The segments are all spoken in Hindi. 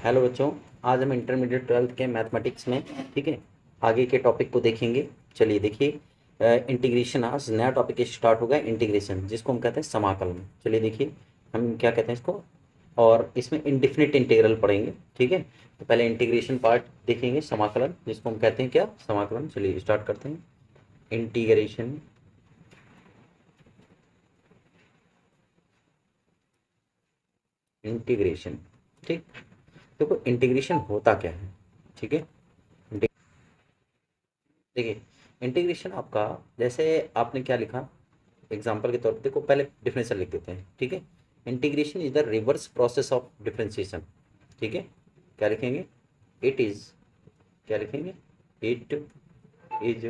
हेलो बच्चों। आज हम इंटरमीडिएट ट्वेल्थ के मैथमेटिक्स में ठीक है आगे के टॉपिक को देखेंगे। चलिए देखिए इंटीग्रेशन। आज नया टॉपिक स्टार्ट होगा इंटीग्रेशन, जिसको हम कहते हैं समाकलन। चलिए देखिए हम क्या कहते हैं इसको, और इसमें इंडिफिनिट इंटीग्रल पढ़ेंगे। ठीक है, तो पहले इंटीग्रेशन पार्ट देखेंगे, समाकलन जिसको हम कहते हैं क्या, समाकलन। चलिए स्टार्ट करते हैं। Integration, integration. ठीक, देखो इंटीग्रेशन होता क्या है। ठीक है, देखिए इंटीग्रेशन आपका, जैसे आपने क्या लिखा एग्जाम्पल के तौर पे, देखो पहले डिफरेंशियल लिख देते हैं। ठीक है, integration is the reverse process of differentiation. ठीक है, क्या लिखेंगे, इट इज, क्या लिखेंगे, it is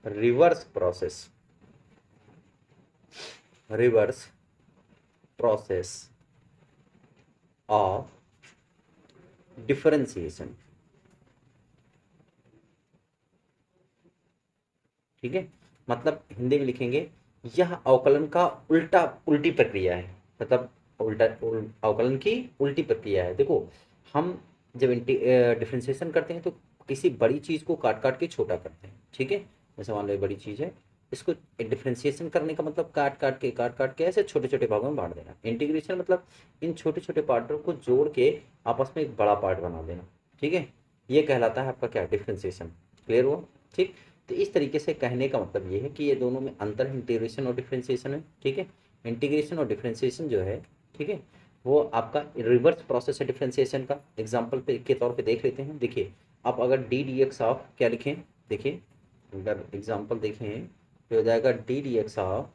reverse process, reverse process of differentiation. ठीक है, मतलब हिंदी में लिखेंगे, यह अवकलन का उल्टा, उल्टी प्रक्रिया है। मतलब अवकलन की उल्टी प्रक्रिया है। देखो हम जब डिफरेंशिएशन करते हैं तो किसी बड़ी चीज़ को काट काट के छोटा करते हैं। ठीक है, जैसे मान लो ये बड़ी चीज़ है, इसको डिफरेंशिएशन करने का मतलब काट काट के ऐसे छोटे छोटे भागों में बांट देना। इंटीग्रेशन मतलब इन छोटे छोटे पार्टों को जोड़ के आपस में एक बड़ा पार्ट बना देना। ठीक है, ये कहलाता है आपका क्या, डिफरेंशिएशन। क्लियर हुआ। ठीक, तो इस तरीके से कहने का मतलब ये है कि ये दोनों में अंतर है, इंटीग्रेशन और डिफरेंशिएशन है। ठीक है, इंटीग्रेशन और डिफरेंशिएशन जो है, ठीक है, वो आपका रिवर्स प्रोसेस है डिफरेंशिएशन का। एग्जांपल पे के तौर पे देख लेते हैं। देखिए आप अगर डी डी एक्स ऑफ क्या लिखें, देखिए अगर एग्जांपल देखें तो हो जाएगा D d x of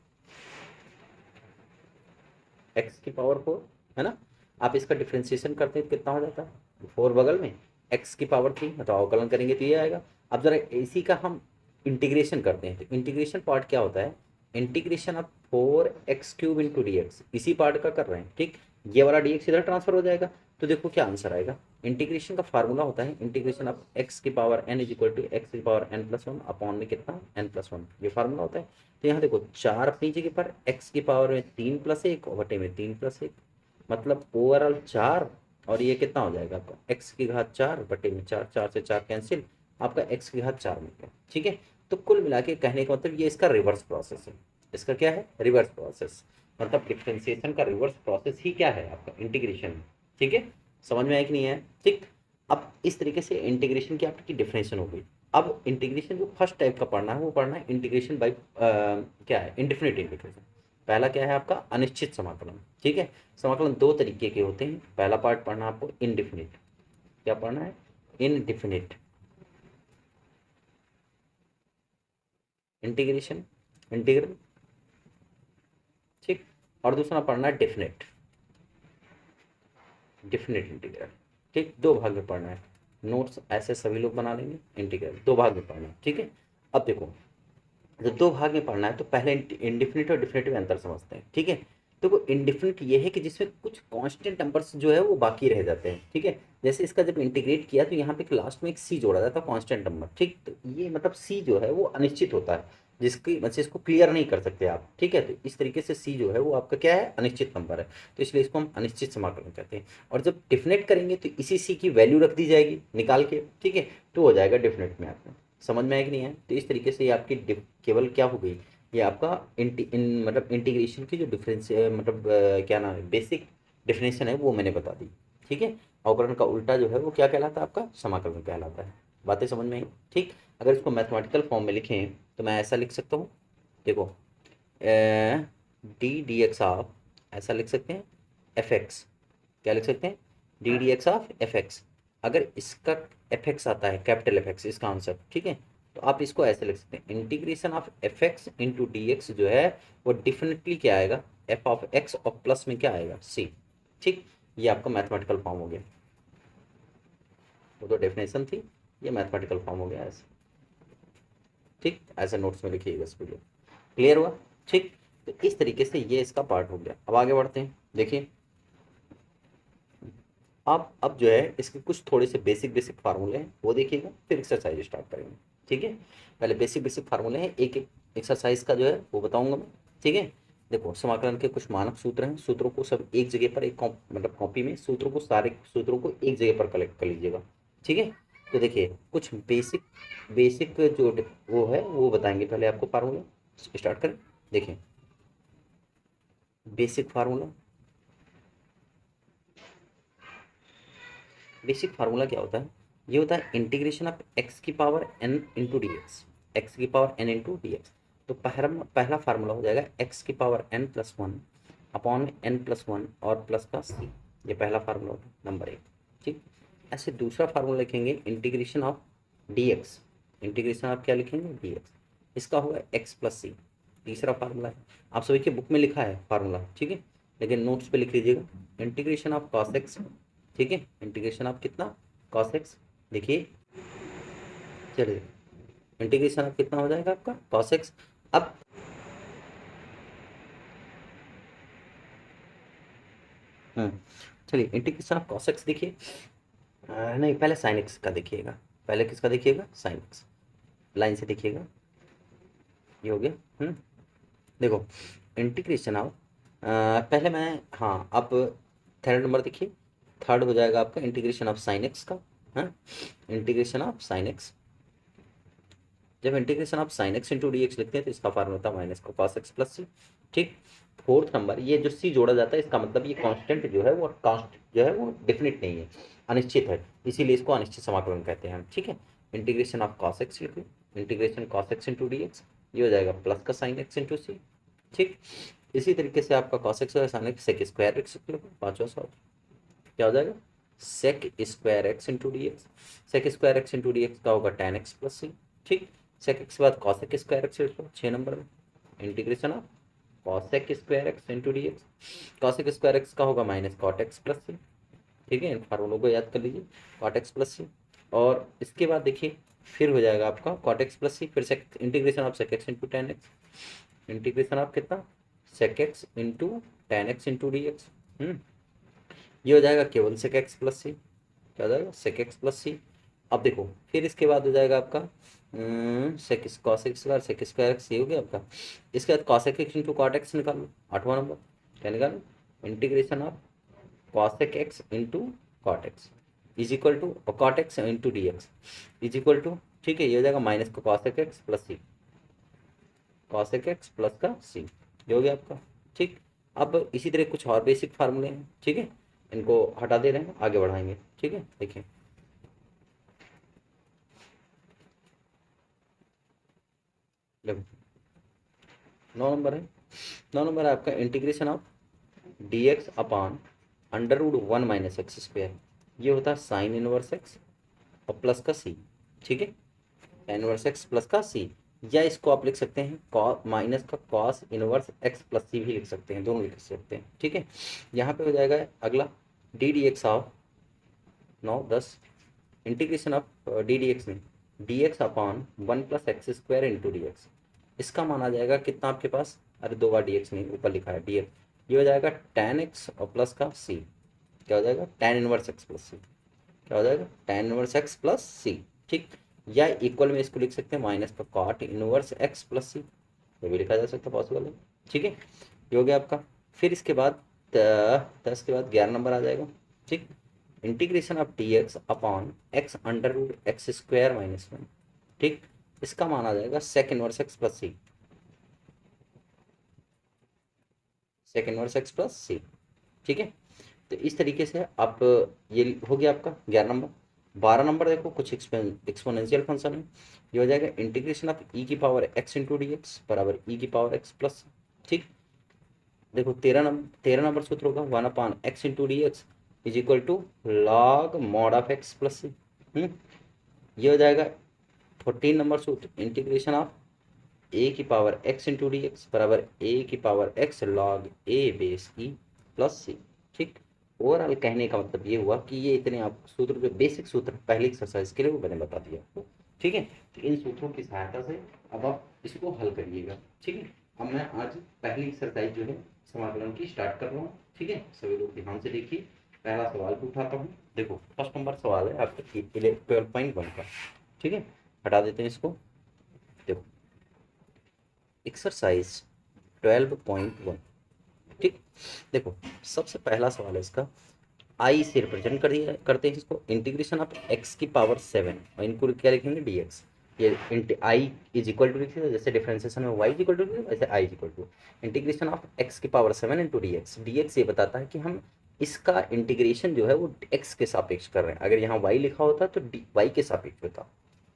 x की पावर 4, है ना। आप इसका डिफरेंशिएशन करते हैं तो कितना हो जाता है, 4 बगल में एक्स की पावर 3, मतलब अवकलन करेंगे तो ये आएगा। अब जरा इसी का हम इंटीग्रेशन करते हैं, तो इंटीग्रेशन पार्ट क्या होता है, integration of 4x³ into D x, इसी पार्ट का कर रहे हैं। ठीक, ये वाला डी एक्स इधर ट्रांसफर हो जाएगा, तो देखो क्या आंसर आएगा। इंटीग्रेशन का फार्मूला होता है इंटीग्रेशन ऑफ एक्स की power n is equal to X की पावर n+1 अपॉन में कितना n+1, ये फार्मूला होता है। तो यहाँ देखो 4 अपनी जगह पर, एक्स की पावर में 3+1 बटे में 3+1, मतलब ओवरऑल 4, और ये कितना हो जाएगा आपका एक्स की घात 4 बटे में 4, 4 से 4 कैंसिल, आपका एक्स की घात 4 मिल गया। ठीक है, तो कुल मिला के कहने का मतलब ये इसका रिवर्स प्रोसेस है। इसका क्या है, रिवर्स प्रोसेस, मतलब डिफ्रेंसिएशन का रिवर्स प्रोसेस ही क्या है आपका, इंटीग्रेशन है। ठीक है, समझ में आया कि नहीं है। ठीक, अब इस तरीके से इंटीग्रेशन की आपकी डिफिनेशन हो गई। अब इंटीग्रेशन जो फर्स्ट टाइप का पढ़ना है वो पढ़ना है इंटीग्रेशन बाई क्या है, इंडिफिनिट इंटीग्रेशन। पहला क्या है आपका, अनिश्चित समाकलन। ठीक है, समाकलन दो तरीके के होते हैं। पहला पार्ट पढ़ना आपको इनडिफिनिट, क्या पढ़ना है, इनडिफिनिट इंटीग्रेशन, इंटीग्रल। ठीक, और दूसरा पढ़ना है डेफिनेट, डेफिनेट इंटीग्रल। ठीक, दो भाग में पढ़ना है। नोट्स ऐसे सभी लोग बना लेंगे। इंटीग्रल दो भाग में पढ़ना है। ठीक है, अब देखो जब दो भाग में पढ़ना है तो पहले इंडिफिनिट और डिफिनिट में अंतर समझते हैं। ठीक है, तो वो इंडिफिनिट ये है कि जिसमें कुछ कांस्टेंट नंबर्स जो है वो बाकी रह जाते हैं। ठीक है, जैसे इसका जब इंटीग्रेट किया तो यहाँ पे लास्ट में एक सी जोड़ा जाता है, कांस्टेंट नंबर। ठीक, तो ये मतलब सी जो है वो अनिश्चित होता है, जिसकी मतलब इसको क्लियर नहीं कर सकते आप। ठीक है, तो इस तरीके से सी जो है वो आपका क्या है, अनिश्चित नंबर है, तो इसलिए इसको हम अनिश्चित समाकलन कहते हैं। और जब डिफिनेट करेंगे तो इसी सी की वैल्यू रख दी जाएगी निकाल के। ठीक है, तो हो जाएगा डिफिनेट में आपका। समझ में आया कि नहीं है। तो इस तरीके से ये आपकी केवल क्या हो गई, ये आपका मतलब इंटीग्रेशन की जो डिफरेंस मतलब क्या नाम है, बेसिक डिफिनेशन है वो मैंने बता दी। ठीक है, अवकलन का उल्टा जो है वो क्या कहलाता है आपका, समाकलन कहलाता है। बातें समझ में आई। ठीक, अगर इसको मैथमेटिकल फॉर्म में लिखें तो मैं ऐसा लिख सकता हूँ, देखो डी डी एक्स ऑफ, ऐसा लिख सकते हैं, एफ एक्स, क्या लिख सकते हैं, D d x of F x. अगर इसका एफ एक्स आता है, कैपिटल एफ एक्स इसका आंसर। ठीक है, तो आप इसको ऐसे लिख सकते हैं, integration of F x into D x जो है वो डिफिनेटली क्या आएगा, एफ ऑफ एक्स और प्लस में क्या आएगा, सी। ठीक, ये आपका मैथमेटिकल फॉर्म हो गया। वो तो डेफिनेशन थी, ये मैथमेटिकल फॉर्म हो गया ऐसे। ठीक, ऐसे नोट्स में लिखिएगा इसको। क्लियर हुआ। ठीक, तो इस तरीके से ये इसका पार्ट हो गया। अब आगे बढ़ते हैं। देखिए आप अब जो है इसके कुछ थोड़े से बेसिक बेसिक फार्मूले हैं वो देखिएगा, फिर एक्सरसाइज स्टार्ट करेंगे। ठीक है, पहले बेसिक बेसिक फार्मूले हैं, एक एक एक्सरसाइज का जो है वो बताऊंगा मैं। ठीक है, देखो समाकलन के कुछ मानक सूत्र हैं, सूत्रों को सब एक जगह पर, एक मतलब कॉपी में सूत्रों को, सारे सूत्रों को एक जगह पर कलेक्ट कर लीजिएगा, ठीक है। तो देखिए कुछ बेसिक बेसिक जो वो है वो बताएंगे, पहले आपको फार्मूला स्टार्ट करें। देखिए बेसिक फार्मूला, बेसिक फार्मूला क्या होता है, ये होता है इंटीग्रेशन ऑफ एक्स की power N into D X, X की power N into D X. तो पहला पहला फार्मूला हो जाएगा एक्स की power N plus one upon में एन प्लस वन और प्लस का सी, ये पहला फार्मूला होता है नंबर एक, ठीक। ऐसे दूसरा फार्मूला लिखेंगे integration of D x, integration of क्या लिखेंगे डी एक्स, इसका होगा एक्स प्लस सी, तीसरा फार्मूला है। आप सभी के बुक में लिखा है फार्मूला, ठीक है, लेकिन नोट्स पे लिख लीजिएगा इंटीग्रेशन ऑफ कॉस एक्स, ठीक है, इंटीग्रेशन ऑफ कितना कॉस एक्स, देखिए चलिए इंटीग्रेशन ऑफ कितना हो जाएगा आपका कॉस एक्स। अब चलिए इंटीग्रेशन ऑफ कॉस एक्स देखिए, नहीं पहले साइन एक्स का देखिएगा, पहले किसका देखिएगा साइन एक्स, लाइन से देखिएगा, ये हो गया। देखो इंटीग्रेशन ऑफ पहले मैं, हाँ अब थर्ड नंबर देखिए, थर्ड हो जाएगा आपका इंटीग्रेशन ऑफ साइन एक्स का, हाँ इंटीग्रेशन ऑफ साइन एक्स, जब integration of sine x into D x लिखते हैं तो इसका फार्मूला होता है माइनस का कॉस एक्स प्लस सी, ठीक। फोर्थ नंबर ये जो सी जोड़ा जाता है इसका मतलब ये कांस्टेंट जो है वो कांस्ट जो है वो डेफिनेट नहीं है, अनिश्चित है, इसीलिए इसको अनिश्चित समाकलन कहते हैं हम, ठीक है। इंटीग्रेशन ऑफ कॉस एक्स लिखो, integration cos x into D x, ये हो जाएगा प्लस का साइन एक्स इंटू सी, ठीक। इसी तरीके से आपका कॉस एक्स और sine X sec square X लिखो, पाँचवा सवाल क्या हो जाएगा sec square x into D x, sec square x into D X का होगा टेन एक्स प्लस सी, ठीक। सेक एक्स के बाद कॉसेक स्क्वायर एक्स लिखो 6 नंबर में, integration of cosec square x into D x, cosec square x का होगा minus cot x plus C, ठीक है, इन फार्मूलों को याद कर लीजिए कॉट एक्स प्लस सी। और इसके बाद देखिए फिर हो जाएगा आपका कॉट एक्स प्लस सी, फिर sec integration of sec x into tan x, integration of कितना sec x into tan x into D x, ये हो जाएगा केवल सेक एक्स प्लस सी, क्या हो जाएगा सेक एक्स प्लस सी। अब देखो फिर इसके बाद हो जाएगा आपका सेक cos x square sec square x, ये हो गया आपका। इसके बाद cos x into cot x निकालो, आठवां नंबर क्या निकालो integration of cosec x into cot x is equal to cot X into D x is equal to, ठीक है, ये हो जाएगा माइनस का कॉसेक एक्स प्लस सी, कॉसेक एक्स प्लस का सी, ये हो गया आपका, ठीक। अब इसी तरह कुछ और बेसिक फार्मूले हैं, ठीक है, इनको हटा दे रहे हैं आगे बढ़ाएंगे, ठीक है। देखिए देखो 9 नंबर है, 9 नंबर है आपका integration of D x upon under root one minus x square, ये होता है साइन इनवर्स एक्स और प्लस का सी, ठीक है, इनवर्स एक्स प्लस का सी, या इसको आप लिख सकते हैं कॉस माइनस का कॉस इनवर्स एक्स प्लस सी भी लिख सकते हैं, दोनों लिख सकते हैं, ठीक है। यहाँ पे हो जाएगा अगला d d x of 9 10 integration of d d x नहीं d x upon one plus x square into D x, इसका माना जाएगा कितना आपके पास, अरे 2 बार डी एक्स नहीं ऊपर लिखा है डी एक्स, ये हो जाएगा टेन एक्स और प्लस का सी, क्या हो जाएगा टेन इनवर्स एक्स प्लस सी, क्या हो जाएगा tan inverse x plus C, ठीक। या इक्वल में इसको लिख सकते हैं माइनस का cot inverse x plus c, ये भी लिखा जा सकता है पॉसिबल है, ठीक है, ये हो गया आपका। फिर इसके बाद 10 के बाद 11 नंबर आ जाएगा, ठीक, integration of D x upon X under root X square minus one, ठीक, इसका मान आ जाएगा sec inverse x plus C, sec inverse x plus C, ठीक है। तो इस तरीके से आप ये हो गया आपका 11 नंबर। 12 नंबर देखो कुछ एक्सपोनेंशियल फंक्शन है, ये हो जाएगा इंटीग्रेशन ऑफ ई की power x into D X बराबर ई की पावर एक्स प्लस, ठीक। देखो 13 नंबर सूत्र होगा one upon x into D x is equal to log mod of x plus c, ये हो जाएगा 14 नंबर सूत्र इंटीग्रेशन ऑफ ए की power x into D X बराबर ए की पावर एक्स लॉग ए बेस ई प्लस सी, ठीक। ओवरऑल कहने का मतलब ये हुआ कि ये इतने आप सूत्र जो बेसिक सूत्र पहली एक्सरसाइज के लिए वो मैंने बता दिया आपको, ठीक है। तो इन सूत्रों की सहायता से अब आप इसको हल करिएगा, ठीक है। अब मैं आज पहली एक्सरसाइज जो है समाकलन की स्टार्ट कर रहा हूँ, ठीक है, सभी लोग ध्यान से देखिए। पहला सवाल भी उठाता हूँ, देखो फर्स्ट नंबर सवाल है आपका 12.1 का, ठीक है, हटा देते हैं इसको। देखो एक्सरसाइज 12.1। ठीक, देखो सबसे पहला सवाल है इसका, आई से रिप्रेजेंट कर दिया करते हैं इसको, इंटीग्रेशन ऑफ एक्स की पावर 7 और इनको क्या लिखेंगे dx। ये आई इज इक्वल टू लिखिए, जैसे डिफरेंशिएशन में y इज इक्वल टू वैसे I is equal to integration of x की पावर 7 इंटू dx। dx ये बताता है कि हम इसका इंटीग्रेशन जो है वो x के सापेक्ष कर रहे हैं। अगर यहाँ y लिखा होता तो y के सापेक्ष होता।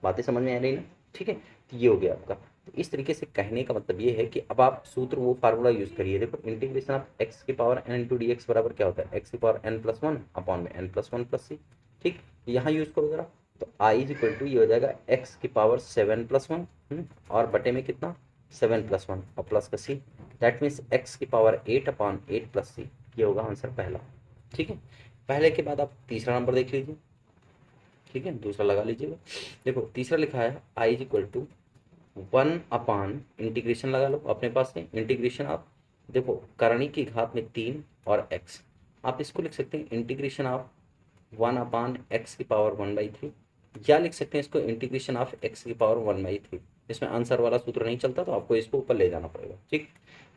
बातें समझ में आ रही ना? ठीक है, तो ये हो गया आपका। तो इस तरीके से कहने का मतलब ये है कि अब आप सूत्र वो फार्मूला यूज करिए। देखो इंटीग्रेशन ऑफ एक्स की power N into D X बराबर क्या होता है, एक्स की power N plus one upon में N plus one plus C. ठीक, यहाँ यूज करो जरा, तो आई इज इक्वल टू ये हो जाएगा एक्स की पावर 7 प्लस वन और बटे में कितना 7 प्लस वन और प्लस का सी, दैट मीन्स एक्स की पावर 8 अपॉन 8 प्लस सी। ये होगा आंसर पहला। ठीक है, पहले के बाद आप तीसरा नंबर देख लीजिए। ठीक है, दूसरा लगा लीजिएगा। देखो तीसरा लिखा है I is equal to 1 upon integration लगा लो अपने पास है, इंटीग्रेशन आप देखो करणी की घात में 3 और x, आप इसको लिख सकते हैं इंटीग्रेशन ऑफ 1 अपान एक्स की पावर 1/3, या लिख सकते हैं इसको इंटीग्रेशन ऑफ एक्स की पावर 1/3। इसमें आंसर वाला सूत्र नहीं चलता तो आपको इसको ऊपर ले जाना पड़ेगा। ठीक,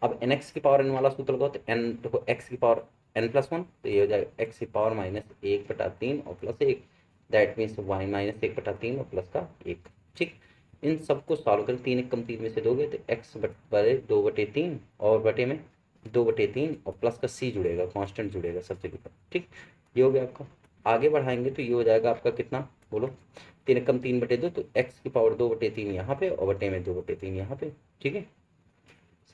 अब एन एक्स की पावर एन वाला सूत्र लगाओ तो एन देखो एक्स की पावर एन प्लस वन, तो ये हो जाएगा एक्स की पावर -1/3 और प्लस 1, दैट मीन्स वाई -1/3 और प्लस का 1। ठीक, इन सबको सॉल्व करें, 3 1 कम 3 में से दोगे तो एक्स बटे 2/3 और बटे में 2/3 और प्लस का सी जुड़ेगा, कांस्टेंट जुड़ेगा सब जगह पर। ठीक, ये हो गया आपका। आगे बढ़ाएंगे तो ये हो जाएगा आपका कितना बोलो, 3 1 कम 3/2, तो एक्स की पावर 2/3 यहाँ पे और बटे में 2/3 यहाँ पे। ठीक है,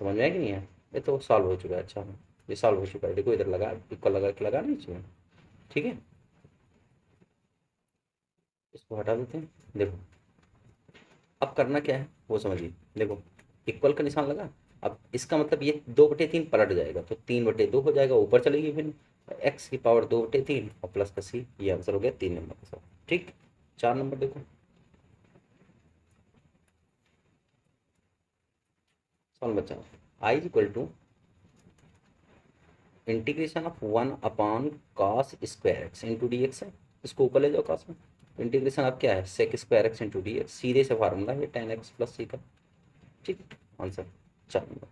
समझ में आया कि नहीं है? ये तो सॉल्व हो चुका है। अच्छा ये सॉल्व हो चुका है, देखो इधर लगा इक्वल लगा के लगा नहीं चाहिए। ठीक है, इसको हटा देते हैं। देखो अब करना क्या है वो समझिए। देखो इक्वल का निशान लगा, अब इसका मतलब ये 2/3 पलट जाएगा तो 3/2 हो जाएगा, ऊपर चलेगी फिर एक्स की पावर 2/3 और प्लस का सी। ये आंसर हो गया 3 नंबर का सब। ठीक, 4 नंबर देखो, सॉल्व बच्चा, I is equal to integration of 1 upon cos square x into D x है, इसको ऊपर ले जाओ कॉस में। इंटीग्रेशन आप क्या है sec square x into D X, सीधे से फार्मूला है 10x प्लस सी का। ठीक, आंसर 4 नंबर।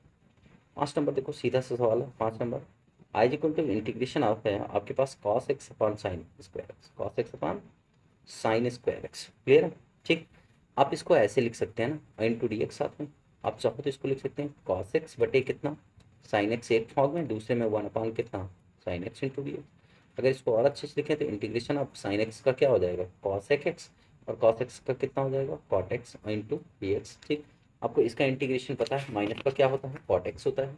5 नंबर देखो सीधा सा सवाल है। 5 number I equal to integration आप है आपके पास cos x upon sine square x, cos x upon sine square x. Clear है? ठीक, आप इसको ऐसे लिख सकते हैं ना इंटू डी एक्स साथ में, आप चाहो तो इसको लिख सकते हैं कॉस एक्स बटे कितना साइन एक्स एक फॉर्म में, दूसरे में 1 अपॉन कितना sine x into D x. अगर इसको और अच्छे से लिखें तो इंटीग्रेशन ऑफ साइन एक्स का क्या हो जाएगा कॉस एक्स और कॉस एक्स का कितना हो जाएगा cot X into D x. ठीक, आपको इसका इंटीग्रेशन पता है, माइनस का क्या होता है कॉट एक्स होता है,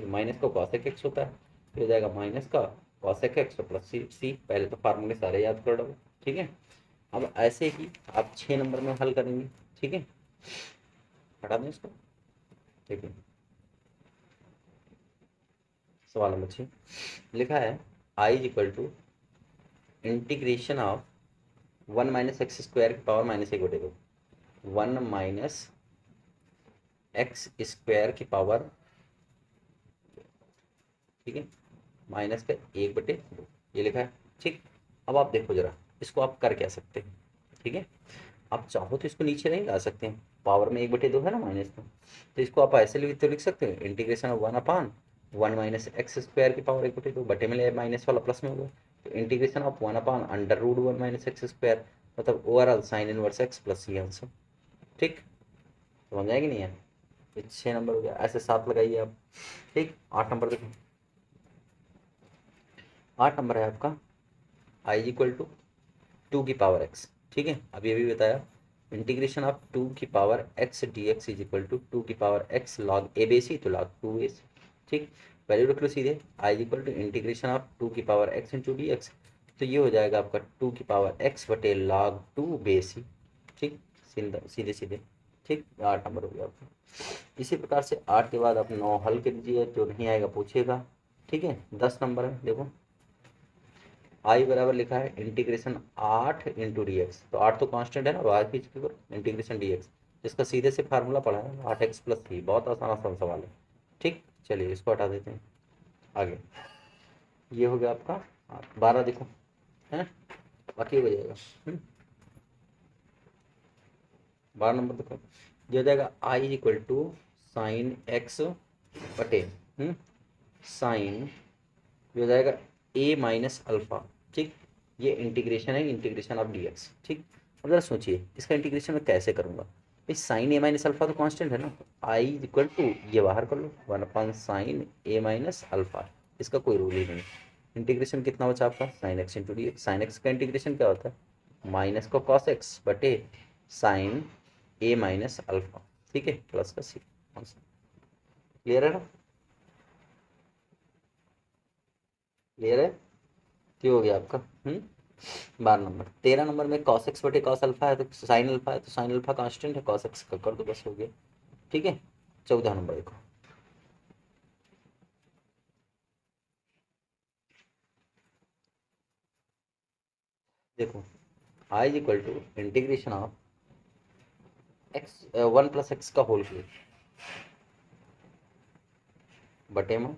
माइनस का कॉस एक्स होता है, तो हो जाएगा माइनस का कॉस एक्स और प्लस सी सी। पहले तो फार्मूले सारे याद कर लो। ठीक है, अब ऐसे ही आप 6 नंबर में हल करेंगे। ठीक है, हटा दें इसको। ठीक है, सवाल नंबर 6 लिखा है I is equal to integration of 1 minus x square की पावर -1/2, 1 माइनस एक्स स्क्वायर की पावर, ठीक है, माइनस का 1/2 ये लिखा है। ठीक, अब आप देखो जरा इसको आप कर क्या सकते हैं। ठीक है, आप चाहो तो इसको नीचे नहीं ला सकते हैं, पावर में 1/2 है ना माइनस में, तो इसको आप ऐसे लिख तो लिख सकते हैं integration of 1 upon 1 minus x square की पावर 1/2, बटे में ले माइनस वाला प्लस में होगा, तो integration of 1 upon under root 1 minus x square, मतलब overall sine inverse x plus c answer. ठीक, समझ आएगी नहीं है? ये 6 नंबर हो गया, ऐसे 7 लगाइए आप। ठीक, 8 नंबर देखो, 8 नंबर है आपका आई इक्वल टू 2 की पावर एक्स। ठीक है, अब ये भी बताया इंटीग्रेशन ऑफ 2 की power X D x is equal to 2 की power X log A B C, तो लॉग 2 ए सी। ठीक, वैल्यू रख लो सीधे, आई इक्वल टू इंटीग्रेशन ऑफ 2 की power x into D X, तो ये हो जाएगा आपका 2 की पावर एक्स बटे लॉग 2 बेसी। ठीक, सीधे सीधे। ठीक, 8 नंबर हो गया आपका। इसी प्रकार से 8 के बाद आप 9 हल कर दीजिए, जो नहीं आएगा पूछेगा। ठीक है, 10 नंबर है देखो, आई बराबर लिखा है इंटीग्रेशन 8 इंटू डी एक्स, तो 8 तो कांस्टेंट है ना, बाहर खींच के करो इंटीग्रेशन डी एक्स, जिसका सीधे से फार्मूला पढ़ा है 8x प्लस 3, बहुत आसान आसान सवाल है। ठीक, चलिए इसको हटा देते हैं आगे। ये हो गया आपका 12 देखो है, बाकी हो जाएगा 12 नंबर देखो, ये हो जाएगा आई इक्वल टू साइन एक्स बटे साइन हो जाएगा ए माइनस अल्फा। ठीक, ये इंटीग्रेशन है, इंटीग्रेशन ऑफ डी एक्स। ठीक, अब जरा सोचिए इसका इंटीग्रेशन मैं कैसे करूँगा। भाई साइन ए माइनस अल्फा तो कांस्टेंट है ना, आई इक्वल टू ये बाहर कर लो 1/sin ए माइनस अल्फा, इसका कोई रूल ही नहीं। इंटीग्रेशन कितना बचा आपका, sine x into D x. Sign x का इंटीग्रेशन क्या होता है, माइनस का कॉस एक्स बटे साइन ए माइनस अल्फा। ठीक है, प्लस का सी। क्लियर है ना, क्लियर है। तो हो गया आपका 12 नंबर। 13 नंबर में कॉस एक्स बटे कॉस अल्फा है तो साइन अल्फा है, तो साइन अल्फा कांस्टेंट है, कॉस एक्स का कर दो बस हो गया। ठीक है, 14 नंबर देखो। देखो I is equal to integration of x 1 + x का होल क्यूब बटे में,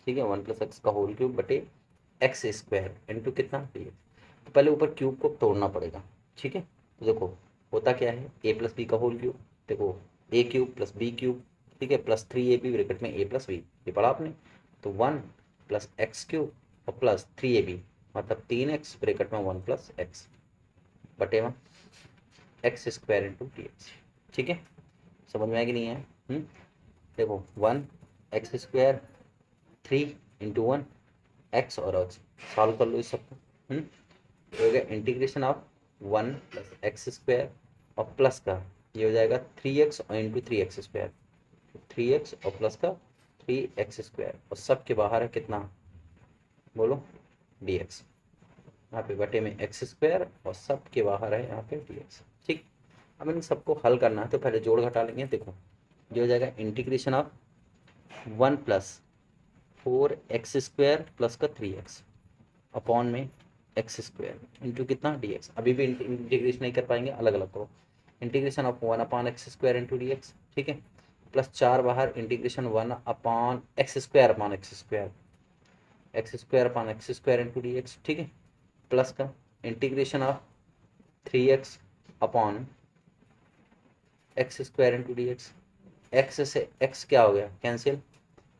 ठीक है 1 + x का होल क्यूब बटे एक्स स्क्वायर इंटू कितना डी। तो पहले ऊपर क्यूब को तोड़ना पड़ेगा। ठीक है, तो देखो होता क्या है, ए प्लस बी का होल क्यूब, देखो ए क्यूब प्लस बी क्यूब, ठीक है प्लस 3ab ब्रैकेट में ए प्लस बी, ये पढ़ा आपने। तो 1 + x क्यूब और प्लस 3ab मतलब 3x ब्रैकेट में 1 + x बटे में x square into D x. ठीक है, समझ में आया कि नहीं है। देखो 1 x² 3 × 1 एक्स और एक्स सॉल्व कर लो इस सबको। तो हो गया इंटीग्रेशन ऑफ 1 + x² और प्लस का ये हो जाएगा 3x और इंटू 3x², 3x और प्लस का 3x² और सब के बाहर है कितना बोलो dx, यहाँ पे बटे में x² और सब के बाहर है यहाँ पे dx। ठीक, अब इन सबको हल करना है तो पहले जोड़ घटा लेंगे। देखो ये हो जाएगा इंटीग्रेशन ऑफ 1 + 4x² प्लस का 3x अपॉन में x² इंटू कितना dx। अभी भी इंटीग्रेशन नहीं कर पाएंगे, अलग अलग करो। Integration of 1/x² into dx, ठीक है प्लस 4 बाहर इंटीग्रेशन 1/x² इंटू dx, ठीक है प्लस का integration of 3x upon x² into dx। x से x क्या हो गया कैंसिल,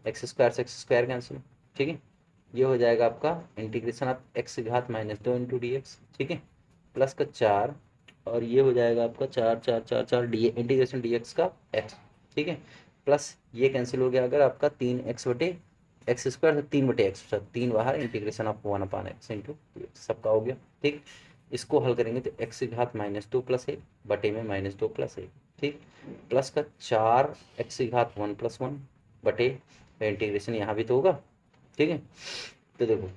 x² से x² कैंसिल। ठीक है, ये हो जाएगा आपका integration of x⁻² into D x. ठीक है प्लस का 4 और ये हो जाएगा आपका 4 डी इंटीग्रेशन डी एक्स का x। ठीक है प्लस ये कैंसिल हो गया, अगर आपका 3x बटे x² से 3/x 3 बाहर इंटीग्रेशन ऑफ 1/x इंटू सबका हो गया। ठीक, इसको हल करेंगे तो x⁻² + 1 बटे में -2 + 1। ठीक, प्लस का 4x⁻1 + 1 बटे इंटीग्रेशन यहाँ भी तो होगा। ठीक है, तो देखो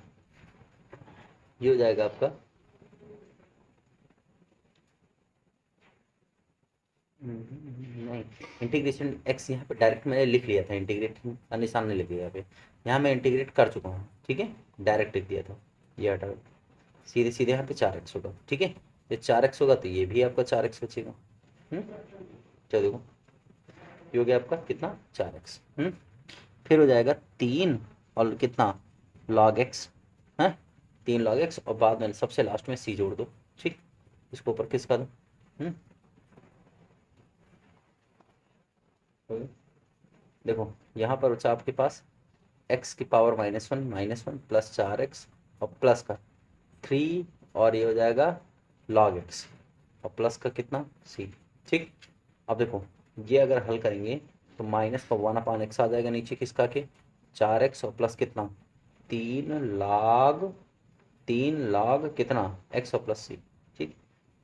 ये हो जाएगा आपका नहीं इंटीग्रेशन x यहाँ पे डायरेक्ट मैंने लिख लिया था, इंटीग्रेट का निशान नहीं लिख लिया यहाँ पे, यहाँ मैं इंटीग्रेट कर चुका हूँ। ठीक है डायरेक्ट लिख दिया था, ये हटा सीधे सीधे यहाँ पे 4x होगा। ठीक है, ये 4x होगा तो ये भी आपका 4x बचेगा। चलो देखो ये हो गया आपका कितना 4x। फिर हो जाएगा 3 और कितना log x है, 3 log x और बाद में सबसे लास्ट में c जोड़ दो। ठीक, इसको ऊपर किसका दो देखो यहाँ पर बचा आपके पास x⁻1 प्लस 4x और प्लस का 3 और ये हो जाएगा log x और प्लस का कितना c। ठीक, अब देखो ये अगर हल करेंगे तो माइनस का 1/x आ जाएगा नीचे किसका के 4x और प्लस कितना 3 log कितना x और प्लस c। ठीक,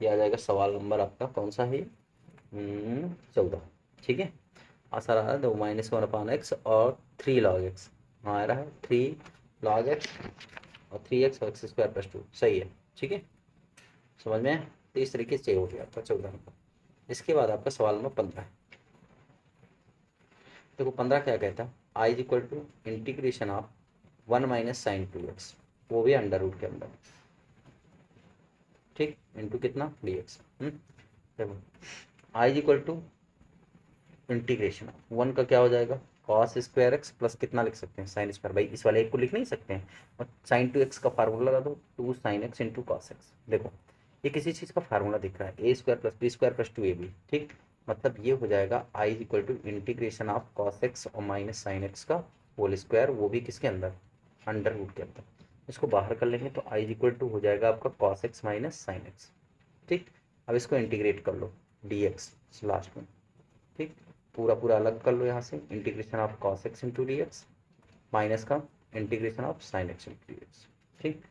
ये आ जाएगा सवाल नंबर आपका कौन सा है 14। ठीक है, आंसर आ रहा है तो -1/x और 3 log x, हाँ आ रहा है 3 log x और 3x और x² + 2 सही है। ठीक है, समझ में आया? तो इस तरीके से हो गया आपका 14 नंबर। इसके बाद आपका सवाल नंबर 15। देखो 15 क्या कहता है, I is equal to integration of 1 - sin 2x, वो भी अंडर रूट के अंदर। ठीक, इंटू कितना dx। देखो I is equal to integration 1 का क्या हो जाएगा cos² x प्लस कितना लिख सकते हैं sin²। भाई इस वाले एक को लिख नहीं सकते हैं, और sin 2x का फार्मूला लगा दो 2 sin x into cos x। देखो ये किसी चीज़ का फार्मूला दिख रहा है a² + b² + 2ab। ठीक, मतलब ये हो जाएगा I is equal to integration of cos x और माइनस साइन एक्स का होल स्क्वायर, वो भी किसके अंदर, अंडर रूट के अंदर। इसको बाहर कर लेंगे तो आई इज इक्वल टू हो जाएगा आपका cos x minus sine x. ठीक, अब इसको इंटीग्रेट कर लो डी एक्स लास्ट में। ठीक, पूरा पूरा अलग कर लो यहाँ से, integration of cos x into D x minus का integration of sine x into D x. ठीक,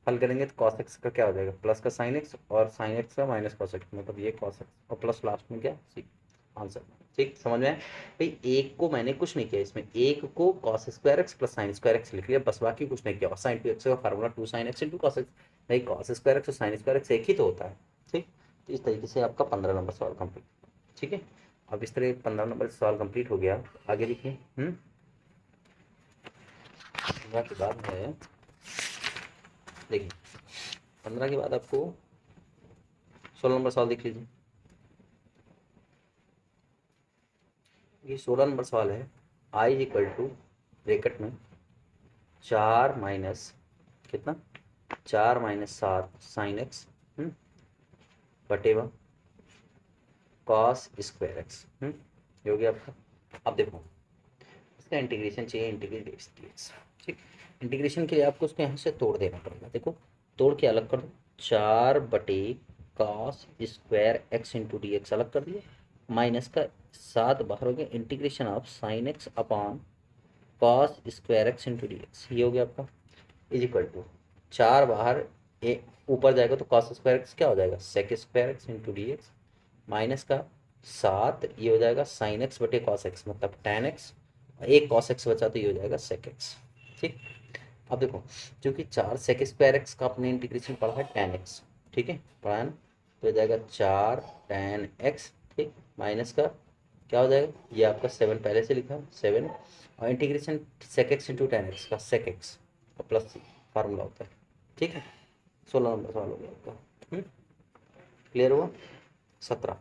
हल करेंगे तो कॉस एक्स का क्या हो जाएगा, प्लस का साइन एक्स और साइन एक्स का माइनस कॉस एक्स, मतलब ये कॉस एक्स और प्लस लास्ट में क्या सी, आंसर। ठीक, समझ में आया भाई। एक को मैंने कुछ नहीं किया इसमें, एक को cos square X plus sine square X लिख लिया बस, बाकी कुछ नहीं किया। और साइन टू एक्स का formula two sine x into cos X, नहीं कॉस स्क्वायर एक्स और साइन स्क्वायर एक्स एक ही तो होता है। ठीक, तो इस तरीके से आपका 15 नंबर सवाल कंप्लीट। ठीक है, अब इस तरह 15 नंबर सवाल कंप्लीट हो गया, आगे लिखिए। 15 के बाद है, देखिए 15 के बाद आपको 16 नंबर सवाल देख लीजिए। ये 16 नंबर सवाल है, I is equal to bracket में 4 माइनस कितना, 4 माइनस 7 साइन एक्स बटेवा कॉस स्क्वायर एक्स, ये हो गया आपका। अब देखो इसका इंटीग्रेशन चाहिए, इंटीग्रेट dx। ठीक, इंटीग्रेशन के लिए आपको उसको यहाँ से तोड़ देना पड़ेगा। देखो तोड़ के अलग कर दो, 4 बटे cos square x into D x अलग कर दिया, माइनस का 7 बाहर हो गया, integration of sine x upon cos square x into D x, ये हो गया आपका इज इक्वल टू 4 बाहर ए ऊपर जाएगा तो कॉस स्क्वायर एक्स क्या हो जाएगा, sec square x into D x minus का 7, ये हो जाएगा साइन एक्स बटे कॉस एक्स मतलब टेन एक्स, एक कॉस एक्स बचा तो ये हो जाएगा सेक एक्स। ठीक, अब देखो क्योंकि 4 सेक स्क्वायर एक्स का अपने इंटीग्रेशन पढ़ा है टेन एक्स, ठीक है पढ़ा है ना, तो हो जाएगा 4 टेन एक्स। ठीक, माइनस का क्या हो जाएगा, ये आपका 7 पहले से लिखा 7 और integration sec x into tan X का सेक एक्स और प्लस सी फार्मूला होता है। ठीक है, 16 नंबर सवाल हो गया आपका। क्लियर हुआ। 17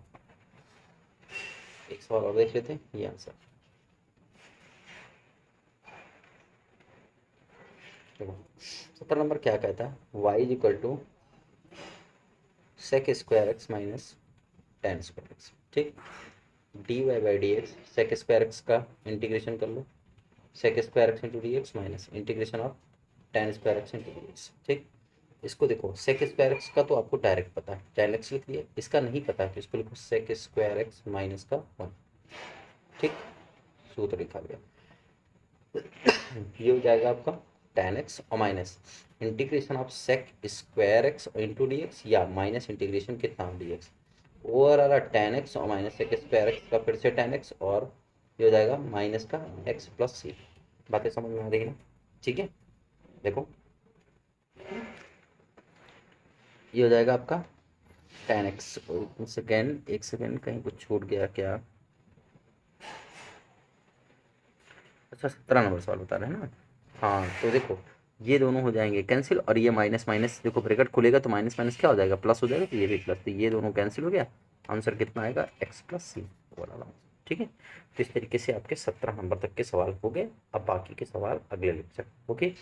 एक सवाल और देख लेते हैं, ये आंसर देखो। 17 नंबर क्या कहता है, y is equal to sec square x minus tan square x. ठीक, d y by d x sec square x का इंटीग्रेशन कर लो, sec square x into D x minus integration of tan square x into D x. ठीक, इसको देखो सेक स्क्वायर एक्स का तो आपको डायरेक्ट पता है, टेन एक्स लिख दिया, इसका नहीं पता है तो इसको लिखो सेक स्क्वायर एक्स माइनस का 1। ठीक, सूत्र लिखा गया, ये हो जाएगा आपका टेन एक्स और minus integration of sec square x into D X या माइनस इंटीग्रेशन कितना डी एक्स, ओवर आ रहा टेन एक्स और माइनस सेक स्क्वायर एक्स का फिर से टेन एक्स और ये हो जाएगा माइनस का एक्स प्लस सी। बातें समझ में आ रही है ना। ठीक है, देखो ये हो जाएगा आपका टेन एक्स, सेकेंड एक सेकेंड कहीं कुछ छूट गया क्या, अच्छा 17 नंबर सवाल बता रहे हैं ना। हाँ तो देखो ये दोनों हो जाएंगे कैंसिल और ये माइनस माइनस देखो ब्रैकेट खुलेगा तो माइनस माइनस क्या हो जाएगा, प्लस हो जाएगा, तो ये भी प्लस, तो ये दोनों कैंसिल हो गया, आंसर कितना आएगा एक्स प्लस सी वाला। ठीक है, तो इस तरीके से आपके 17 नंबर तक के सवाल हो गए। अब बाकी के सवाल अगले लेक्चर। ओके।